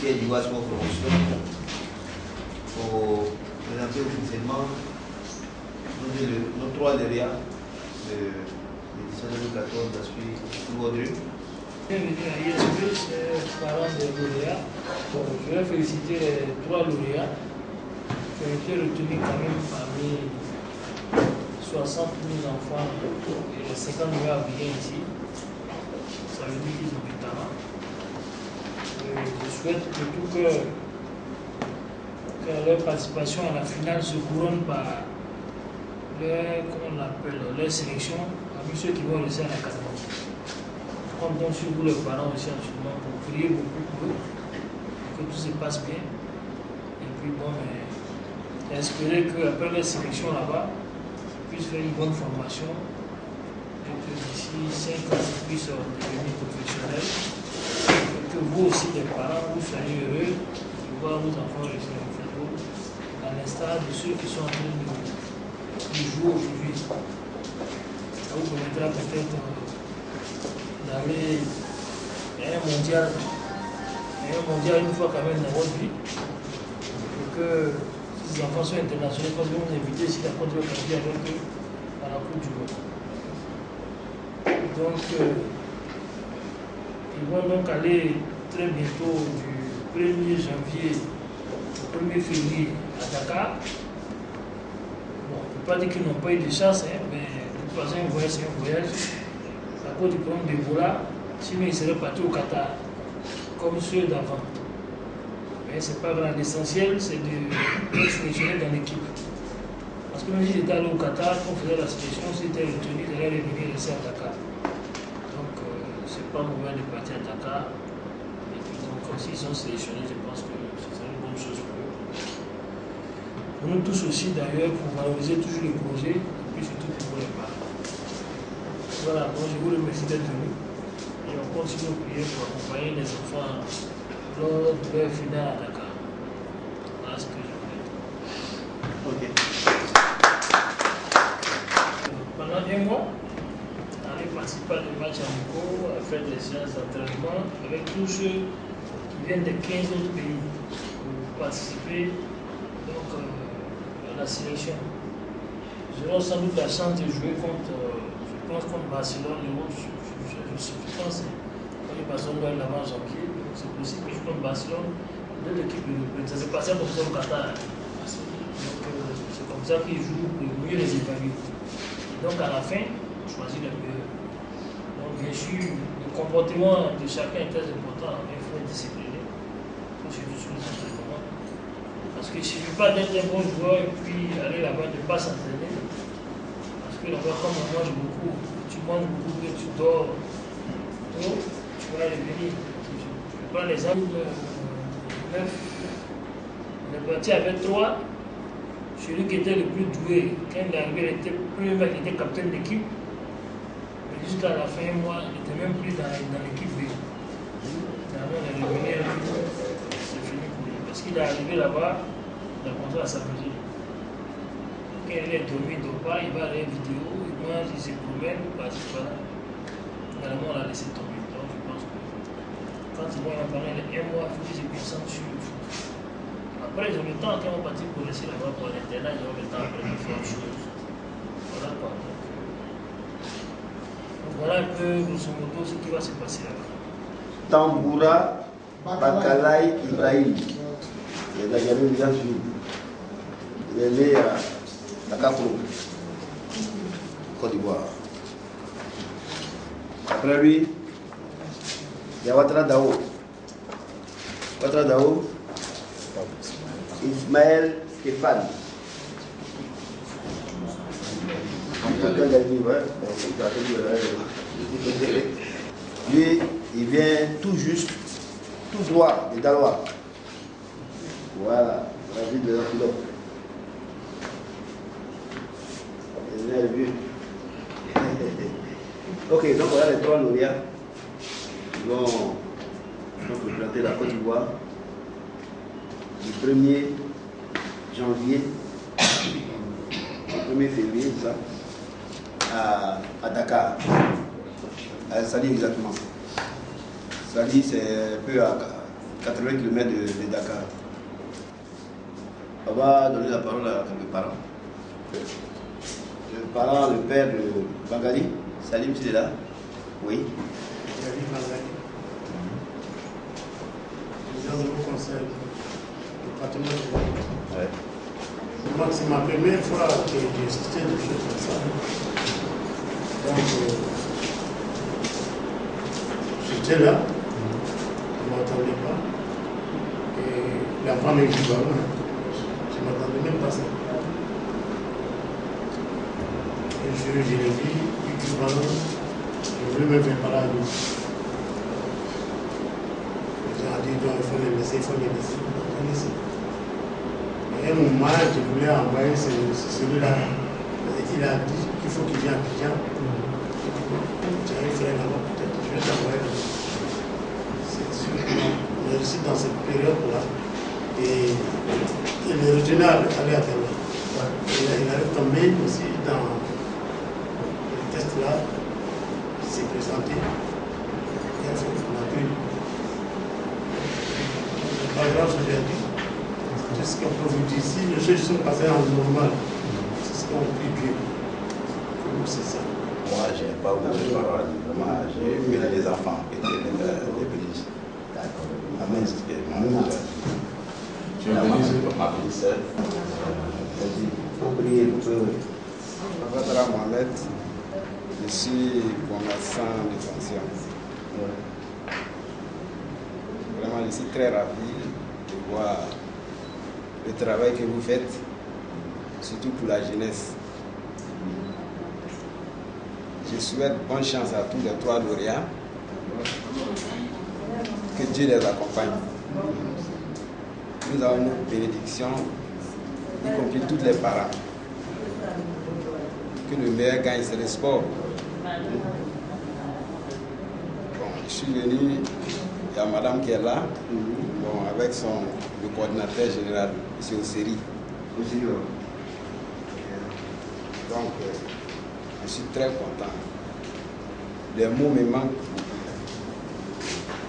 officielle d'Ivoire Sport Promotion pour présenter officiellement nos 3 lauréats de l'édition 2014 d'Aspect Nouveau 2. Bienvenue à ISP, c'est parents des lauréats. Donc, je vais féliciter les 3 lauréats qui ont été retenus quand même parmi 60 000 enfants et les 50 000 habillés ici. Ça veut dire qu'ils ont du talent. Je souhaite de tout cœur que leur participation à la finale se couronne par leur sélection parmi ceux qui vont rester à l'académie. Compte donc sur vous les parents aussi absolument pour prier beaucoup pour eux, que tout se passe bien. Et puis bon, espérer qu'après la sélection là-bas, ils puissent faire une bonne formation et que d'ici 5 ans, ils puissent devenir professionnels. Et que vous aussi, les parents, vous soyez heureux de voir vos enfants réussir au football, à l'instar de ceux qui sont en train de jouer aujourd'hui. Ça vous permettra peut-être d'aller à un mondial une fois quand même dans votre vie. Et que ces enfants soient internationaux, parce que vous invitez ici la Côte d'Ivoire avec eux à la Coupe du Monde. Donc, ils vont donc aller très bientôt du 1er janvier au 1er février à Dakar. Bon, on ne peut pas dire qu'ils n'ont pas eu de chance, hein, mais de toute façon, un voyage, c'est un voyage. À cause du problème d'Ebola, sinon ils seraient partis au Qatar, comme ceux d'avant. Mais ce n'est pas grave. L'essentiel, c'est de sélectionner dans l'équipe. Parce que même si j'étais allé au Qatar, quand on faisait la sélection, c'était retenu d'aller revenir rester à Dakar. Donc, ce n'est pas mauvais de partir à Dakar. Et puis, donc, s'ils sont sélectionnés, je pense que ce serait une bonne chose pour eux. Pour nous tous aussi, d'ailleurs, pour valoriser toujours les projets, et puis surtout pour les parents. Voilà, donc je vous remercie d'être venu et on continue à prier pour accompagner les enfants lors de leur finale à Dakar. Voilà ce que je voulais dire. Ok. Pendant un mois, on allait participer à des matchs amicaux, à faire des séances d'entraînement avec tous ceux qui viennent des 15 autres pays pour participer donc, à la sélection. Nous aurons sans doute la chance de jouer contre Barcelone, je pense que Barcelone doit être là-bas en janvier, c'est possible que je joue contre Barcelone, deux équipes européennes. Ça s'est passé comme ça au Qatar. Donc c'est comme ça qu'ils jouent pour mieux les évaluer. Et donc à la fin, on choisit le meilleur. Donc bien sûr, le comportement de chacun est très important, mais il faut être discipliné. Il faut suivre sur les entraînements. Parce qu'il ne suffit pas d'être un bon joueur et puis aller là-bas et ne pas s'entraîner. Là-bas, comme on mange beaucoup, tu manges beaucoup, que tu dors tôt, tu vas revenir. Je prends l'exemple de 9. On est parti avec 3. Celui qui était le plus doué, quand il est arrivé, il était le premier mec, il était capitaine d'équipe. Mais jusqu'à la fin, moi, il n'était même plus dans l'équipe B. Finalement, on est revenu, c'est fini pour lui. Parce qu'il est arrivé là-bas, il a montré à sa petite. Quand il est dormi, il ne dort pas, il va aller vidéo, il mange, il se promène, par-ci, par-là. Finalement, on l'a laissé tomber. Donc, je pense que quand il voit un parent, il est un mois, il faut qu'il se concentre sur le foot. Après, ils ont le temps, quand on va partir pour laisser là-bas pour l'internat, ils ont le temps après de faire autre chose. Voilà quoi. Donc, voilà un peu, grosso modo, ce qui va se passer là-bas. Tamboura Bakalaï Ibrahim. Il a jamais bien suivi. Il est né à Dakar, Côte d'Ivoire. Après lui, il y a Ouattara Dao. Ouattara Dao, Ismaël Stéphane. Lui, il vient tout juste, tout droit de Daloa. Voilà, la ville de l'Antilope. Ok, donc voilà les 3 lauréats qui vont représenter la Côte d'Ivoire du 1er janvier au 1er février, ça, à Dakar, à Sali exactement. Sali, c'est un peu à 80 km de Dakar. On va donner la parole à quelques parents. Le père de Bagali, Salim, tu es là? Oui. Salim Bagali. Président de mon conseil département de la Ouais. Je crois que c'est ma première fois que j'ai assisté à des choses comme ça. Donc, j'étais là, je ne m'attendais pas. Et l'enfant n'est plus pas loin. Je ne m'attendais même pas à ça. Et je l'ai vu, équivalent, je voulais même faire parler à lui. Ils ont dit, il faut les laisser, il faut les laisser. Et à un moment, je voulais envoyer celui-là. Il a dit qu'il faut qu'il vienne à Abidjan. J'ai un frère là-bas, peut-être, je vais t'envoyer là-bas. C'est sûr qu'on est aussi dans cette période-là. Et il est original aller à Théma. Il avait tombé aussi dans le test là. Il s'est présenté. Il a fait qu'on a pris. C'est pas grave ce que j'ai dit. Tout ce qu'on peut vous dire ici, les choses sont passées en normal. C'est ce qu'on prie Dieu. Pour nous, c'est ça. Moi, je n'ai pas beaucoup de paroles. Vraiment, j'ai eu des enfants qui étaient des petits. Amen. Tu es venu ma petite sœur. Il faut prier pour eux. Abadra Mohamed, je suis commerçant de pension. Vraiment, je suis très ravi de voir le travail que vous faites, surtout pour la jeunesse. Je souhaite bonne chance à tous les 3 lauréats. Que Dieu les accompagne. Nous avons une bénédiction, y compris tous les parents. Que le meilleur gagne, c'est le sport. Bon, je suis venu, il y a madame qui est là, bon, avec le coordinateur général, M. Osseri. Donc, je suis très content. Les mots me manquent.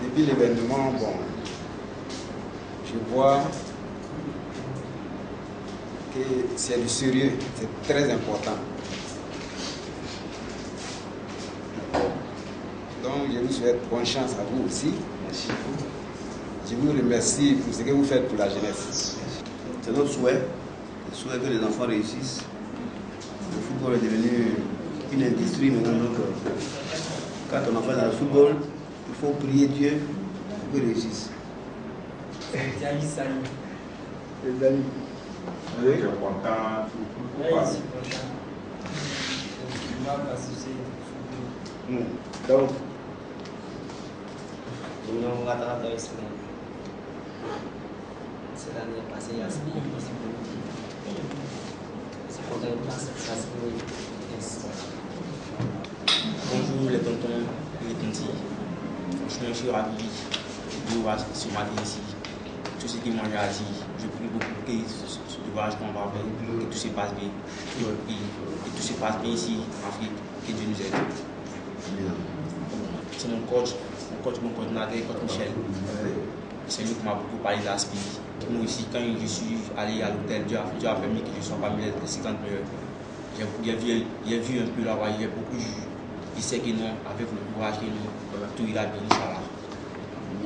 Depuis l'événement, bon, je vois que c'est du sérieux, c'est très important. Donc, je vous souhaite bonne chance à vous aussi. Merci. Je vous remercie pour ce que vous faites pour la jeunesse. C'est notre souhait. Le souhait que les enfants réussissent. Le football est devenu une industrie maintenant. Donc, quand on enfant est dans le football, il faut prier Dieu pour qu'il réussisse. Oui. Oui. Je suis content. Donc, c'est l'année passée, Yasmin, c'est pour une place, bonjour les tontons, les tontis. Franchement, je suis ravi de voir ce matin ici. Tout ce qui m'a dit, je prie beaucoup que ce voyage qu'on va faire, que tout se passe bien. Et tout se passe bien ici en Afrique, que Dieu nous aide. C'est mon coach, mon coordinateur, coach Michel. C'est lui qui m'a beaucoup parlé d'Aspi. Moi aussi, quand je suis allé à l'hôtel, Dieu a permis que je sois parmi les 50 meilleurs. J'ai vu un peu là-bas, il y a beaucoup de il sait que non, avec le courage que nous, tout ira bien, Inch'Allah.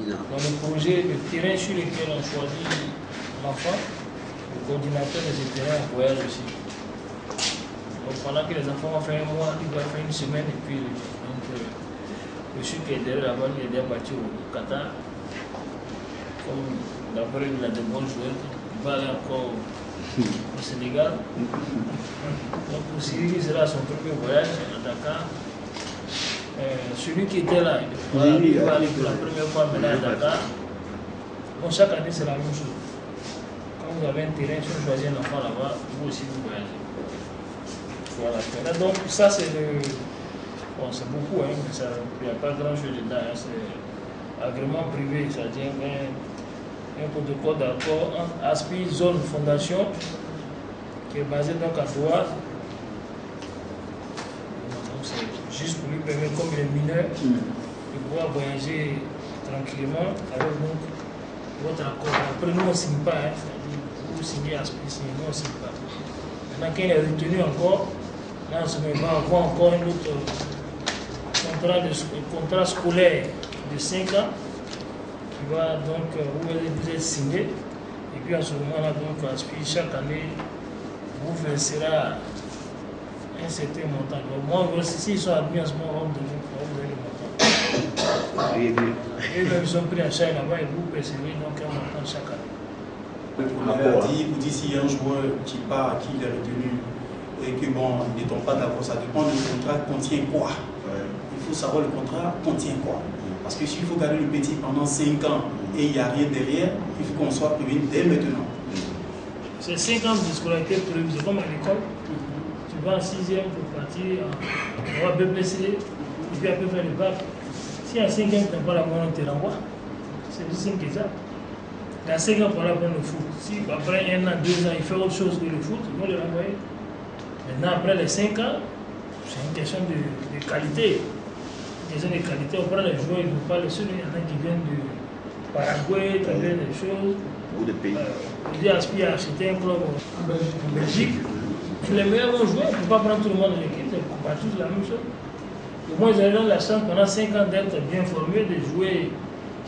Dans le projet, le terrain sur lequel on choisit l'enfant, le coordinateur de ce terrain voyage aussi. Donc pendant que les enfants vont faire un mois, il va faire une semaine et puis donc, monsieur qui est derrière là-bas, il est déjà parti au Qatar. Comme d'après il a de bonnes joueurs, il va aller encore au Sénégal. Donc pour Cyril, il sera son premier voyage à Dakar. Celui qui était là, il va aller pour la première fois maintenant à Dakar. Bon, chaque année c'est la même chose. Quand vous avez un terrain, si vous choisissez un enfant là-bas, vous aussi vous voyagez. Voilà. Donc ça c'est le... Bon, c'est beaucoup, hein, mais il n'y a pas grand chose dedans. Hein, c'est agrément privé, c'est-à-dire un protocole d'accord entre ASPI Zone Fondation, qui est basé donc à Douar. Donc c'est juste pour lui permettre, comme il est mineur, de pouvoir voyager tranquillement avec donc votre accord. Après, nous, on ne signe pas. Hein. Vous signez à ce prix, nous, on ne signe pas. Maintenant, quand il est retenu encore, là, on se met à avoir encore un autre contrat scolaire de 5 ans qui va donc, vous êtes signé. Et puis, en ce moment-là, donc, chaque année, vous versera un certain montant. Donc, moi, s'ils sont admis en ce moment, on va vous donner le montant. Et même ils sont pris en charge là-bas et vous percevez donc un montant chaque année. Vous dites si un joueur qui part, qui est retenu et que bon, il ne tombe pas d'accord, ça dépend du contrat contient quoi. Il faut savoir le contrat contient quoi. Parce que s'il faut garder le petit pendant 5 ans et il n'y a rien derrière, il faut qu'on soit prévenu dès maintenant. C'est 5 ans de scolarité prévue, c'est comme à l'école. Tu vas en 6e pour partir en BPC, et puis après faire le bac. Si en 5 ans tu n'as pas la bonne, on te renvoie. C'est aussi simple que ça. Dans 5 ans, pour la bonne le foot. Si après 1 an, 2 ans, il fait autre chose que le foot, ils vont le renvoyer. Maintenant, après les 5 ans, c'est une question de qualité. Une question de qualité. On prend les joueurs, ils ne vont pas les seuls. Il y en a qui viennent de Paraguay, qui viennent des choses. Ou de pays. Je dis Aspire a acheté un club en Belgique. Les meilleurs vont jouer, on ne peut pas prendre tout le monde de l'équipe, c'est pas tous la même chose. Au moins, ils ont la chance pendant 5 ans d'être bien formés, de jouer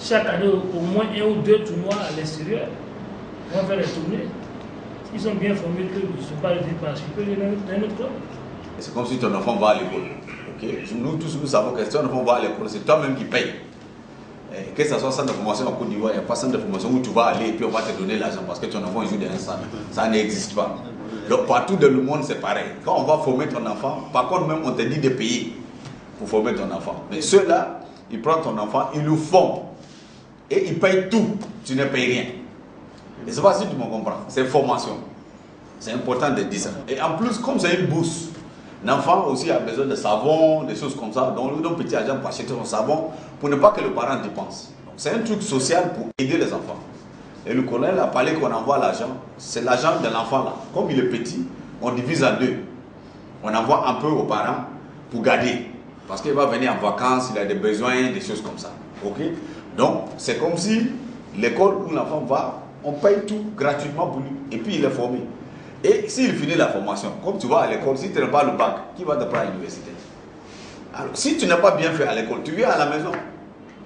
chaque année au moins 1 ou 2 tournois à l'extérieur. Ils vont faire les tournées. S'ils sont bien formés, ils ne sont pas libres parce qu'ils peuvent aller dans un autre club. C'est comme si ton enfant va à l'école. Okay? Nous tous, nous savons que si ton enfant va à l'école, c'est toi-même qui payes. Que ce soit centre de formation en Côte d'Ivoire, il n'y a pas centre de formation où tu vas aller et puis on va te donner l'argent parce que ton enfant joue dans un centre. Ça n'existe pas. Donc partout dans le monde, c'est pareil. Quand on va former ton enfant, par contre même on te dit de payer pour former ton enfant. Mais ceux-là, ils prennent ton enfant, ils le font. Et ils payent tout. Tu ne payes rien. Et c'est pas si tu me comprends. C'est formation. C'est important de dire ça. Et en plus, comme c'est une bourse, l'enfant aussi a besoin de savon, des choses comme ça. Donc, le petit agent pour acheter son savon pour ne pas que le parent dépense. Donc, c'est un truc social pour aider les enfants. Et le colonel a parlé qu'on envoie l'argent. C'est l'argent de l'enfant là. Comme il est petit, on divise en 2. On envoie un peu aux parents pour garder. Parce qu'il va venir en vacances, il a des besoins, des choses comme ça. Ok? Donc, c'est comme si l'école où l'enfant va, on paye tout gratuitement pour lui. Et puis, il est formé. Et s'il finit la formation, comme tu vas à l'école, si tu n'as pas le bac, qui va te prendre à l'université? Alors, si tu n'as pas bien fait à l'école, tu viens à la maison.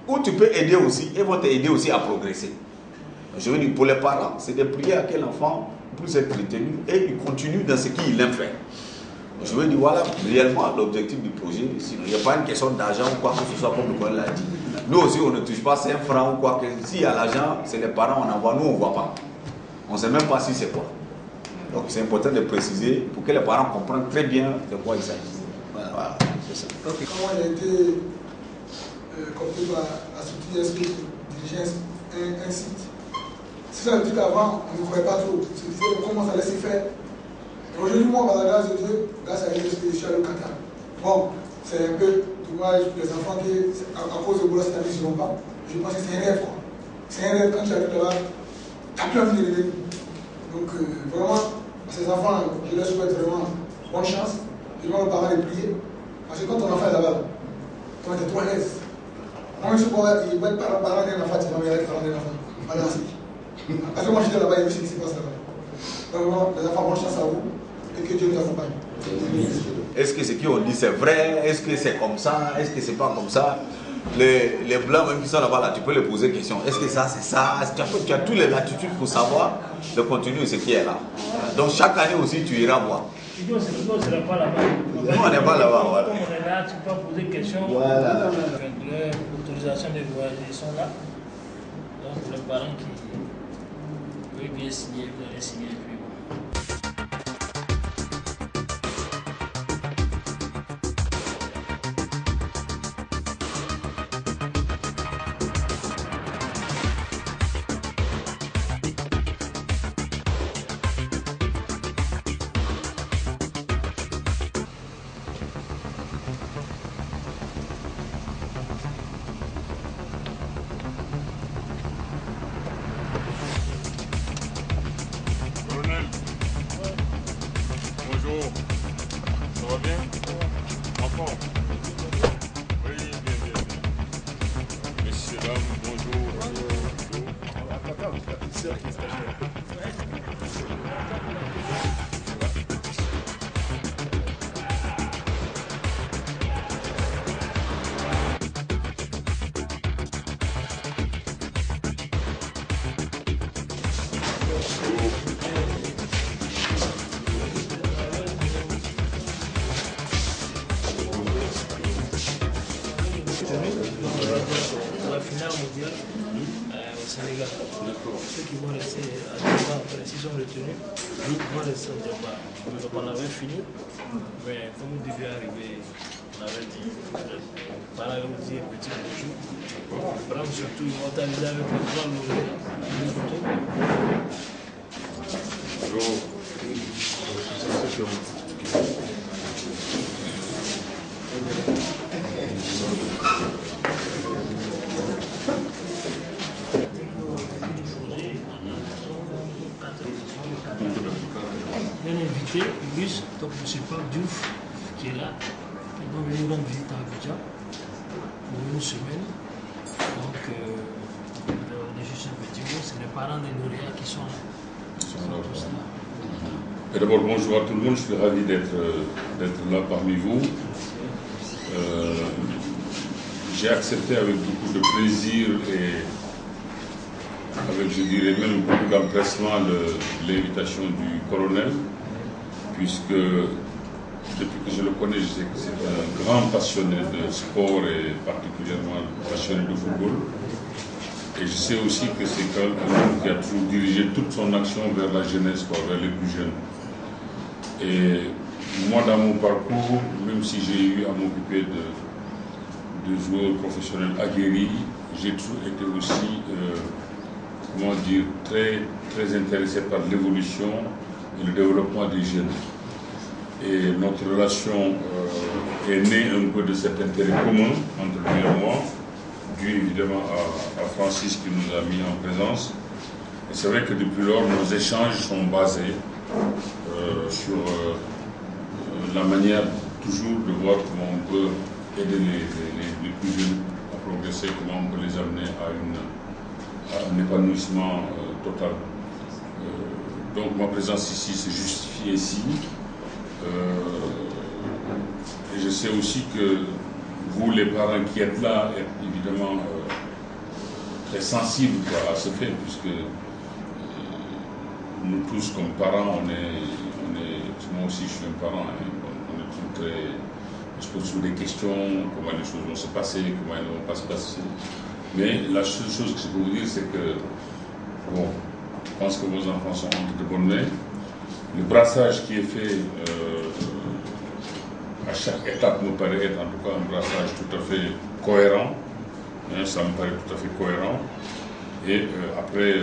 Où tu peux aider aussi, et vont t'aider aussi à progresser. Je veux dire, pour les parents, c'est de prier à quel enfant puisse être retenu et il continue dans ce qu'il aime faire. Je veux dire, voilà réellement l'objectif du projet. Sinon, il n'y a pas une question d'argent ou quoi que ce soit, comme le collègue l'a dit. Nous aussi, on ne touche pas 5 francs ou quoi que. S'il y a l'argent, c'est les parents, on envoie, nous, on ne voit pas. On ne sait même pas si c'est quoi. Donc, c'est important de préciser pour que les parents comprennent très bien de quoi il s'agit. Voilà, c'est ça. Okay. Comment il a été compris par la structure SP pour diriger un site? C'est ça le truc avant, on ne croyait pas trop. On se disait comment ça allait se faire. Aujourd'hui, moi, par la grâce de Dieu, grâce à l'SP, je suis allé au Qatar. Bon, c'est un peu dommage pour les enfants qui, à cause de boulot cette année, ils ne vont pas. Je pense que c'est un rêve, quoi. C'est un rêve quand tu arrives là-bas, tu n'as plus envie de lever. Donc, vraiment, à ces enfants, je leur souhaite vraiment bonne chance. Je demande aux parents de prier. Parce que quand ton enfant est là-bas, tu vas être trop à l'aise. Moi, je sais pas, il va être parent d'un enfant, tu vas me dire parent d'un enfant. Voilà. Parce que moi, j'étais là-bas, il y a vu ce qui se passe là-bas. Donc, vraiment, les enfants, bonne chance à vous. Et que Dieu nous accompagne. Est-ce que ce qu'on dit c'est vrai? Est-ce que c'est comme ça? Est-ce que c'est pas comme ça? Les blancs même qui sont là-bas, là, tu peux les poser question. Est-ce que ça c'est ça? Tu as toutes les latitudes pour savoir le contenu de ce qui est là. Donc chaque année aussi tu iras voir. Nous, on n'est pas là-bas. Nous, on n'est pas là-bas. Voilà. Comme on est là, tu peux poser question. Voilà. L'autorisation de voyager, ils sont là. Donc les parents qui veulent bien signer, vous allez signer. Bonjour, ça va bien? Enfant? Oui, bien. Messieurs, dames, bonjour. professeur qui est stagiaire. La finale mondiale au Sénégal. Ceux qui vont rester à Djamba, après s'ils sont retenus, ils vont rester à Djamba. Donc on avait fini, mais comme vous deviez arriver, on avait dit, par là vous dire petit bonjour. Vraiment surtout, ils vont t'arriver avec les trois lauréats. Un invité, Luis, donc M. Pape Diouf, qui est là. Ils vont venir rendre visite à Abidjan pour une semaine. Donc, le juge petit mot, c'est les parents des lauréats qui sont là. Ils sont tous là. Et d'abord, bonjour à tout le monde, je suis ravi d'être là parmi vous. J'ai accepté avec beaucoup de plaisir et avec, je dirais même, beaucoup d'empressement l'invitation du colonel, puisque depuis que je le connais, je sais que c'est un grand passionné de sport et particulièrement passionné de football. Et je sais aussi que c'est quelqu'un qui a toujours dirigé toute son action vers la jeunesse, vers les plus jeunes. Et moi, dans mon parcours, même si j'ai eu à m'occuper de joueurs professionnels aguerris, j'ai toujours été aussi, comment dire, très intéressé par l'évolution et le développement des jeunes. Et notre relation est née un peu de cet intérêt commun entre lui et moi, dû évidemment à Francis qui nous a mis en présence. Et c'est vrai que depuis lors, nos échanges sont basés sur la manière toujours de voir comment on peut aider les plus jeunes à progresser, comment on peut les amener à un épanouissement total. Donc ma présence ici se justifie ici. Et je sais aussi que vous, les parents qui êtes là, êtes évidemment très sensibles à ce fait, puisque nous tous, comme parents, moi aussi je suis un parent, hein, on est tous très... On se pose toujours des questions, comment les choses vont se passer, comment elles ne vont pas se passer. Mais la seule chose que je peux vous dire, c'est que, bon, je pense que vos enfants sont entre de bonnes mains. Le brassage qui est fait à chaque étape me paraît être en tout cas un brassage tout à fait cohérent. Hein, ça me paraît tout à fait cohérent. Et après,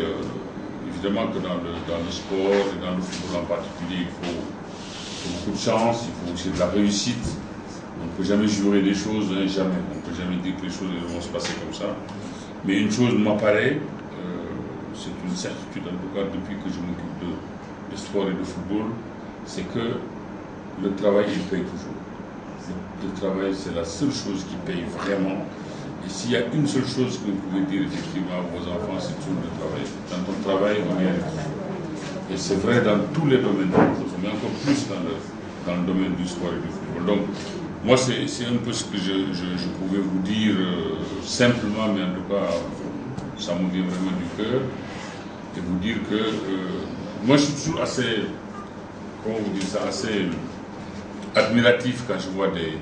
évidemment que dans le sport et dans le football en particulier, il faut beaucoup de chance, il faut aussi de la réussite. On ne peut jamais jurer des choses, hein, jamais. On ne peut jamais dire que les choses vont se passer comme ça. Mais une chose m'apparaît, c'est une certitude en tout cas depuis que je m'occupe de sport et de football, c'est que le travail, il paye toujours. Le travail, c'est la seule chose qui paye vraiment. Et s'il y a une seule chose que vous pouvez dire effectivement à vos enfants, c'est toujours le travail. Quand on travaille, on y arrive. Et c'est vrai dans tous les domaines, mais encore plus dans le domaine du sport et du football. Donc, moi, c'est un peu ce que je pouvais vous dire simplement, mais en tout cas, ça me vient vraiment du cœur. Et vous dire que moi, je suis toujours assez, comment vous dire ça, assez admiratif quand je vois des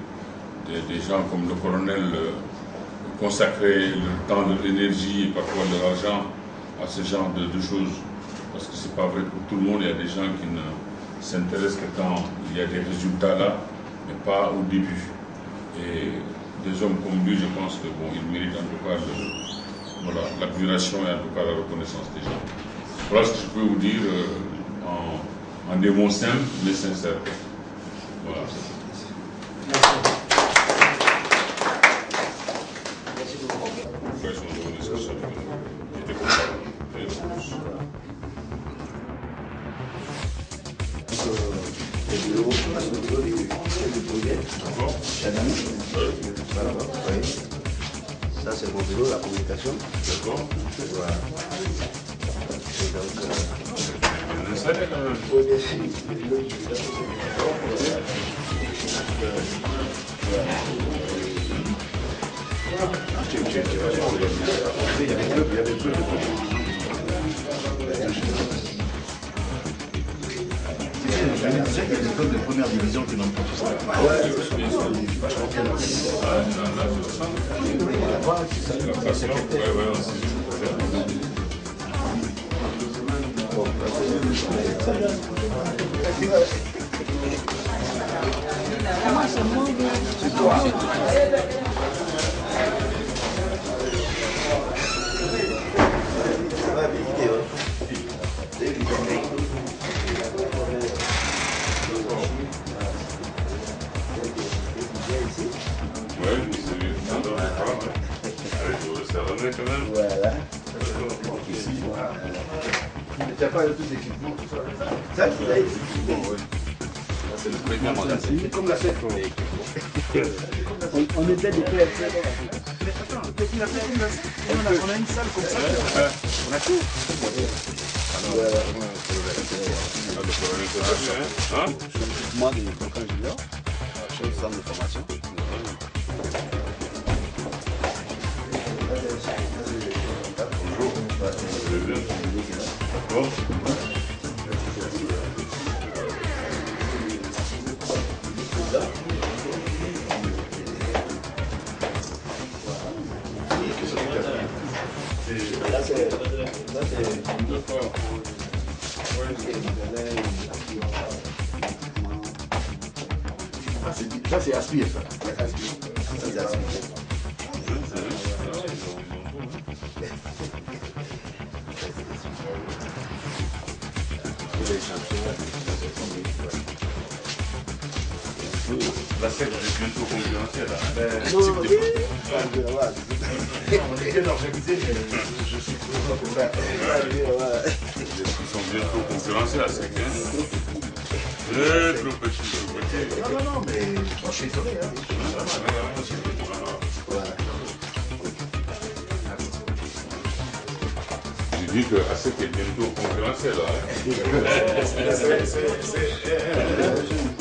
gens comme le colonel consacrer leur temps, de l'énergie et parfois de l'argent à ce genre de choses. Parce que c'est pas vrai pour tout le monde, il y a des gens qui ne s'intéressent que quand il y a des résultats là, mais pas au début. Et des hommes comme lui, je pense que bon, il mérite en tout cas l'admiration et en tout cas la reconnaissance des gens. Voilà ce que je peux vous dire en des mots simples mais sincères. Voilà. Ça c'est mon bureau, la communication. D'accord. Voilà. Je me disais qu'il y a des clubs de première division qui n'ont pas tout ça. Voilà. Tu n'as pas tous les équipements, tout ça. Ça, c'est là. C'est le premier mandat. C'est comme la fête. On est peut-être des PFC. Mais attends, peut-être qu'il a fait comme la fête. On a une salle comme ça. On a tout. Moi, des Volcan Junior, je suis au centre de formation. Ça c'est aspiré ça. C'est aspiré. La SEC est bientôt concurrentielle. Non, on est bien organisé, mais je suis toujours pour ça. Ils sont bientôt concurrencés à SEC. Trop petit. Non, mais moi je suis étonné. Je dis que ASEC est bientôt concurrentiel.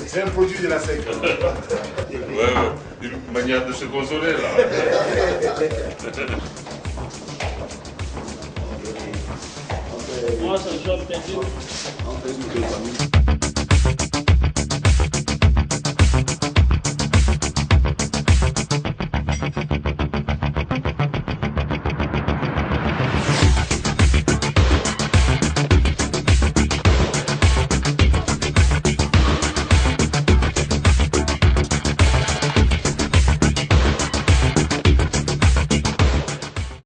C'est un produit de la SEC. Ouais, une manière de se consoler là. Moi, ça joue à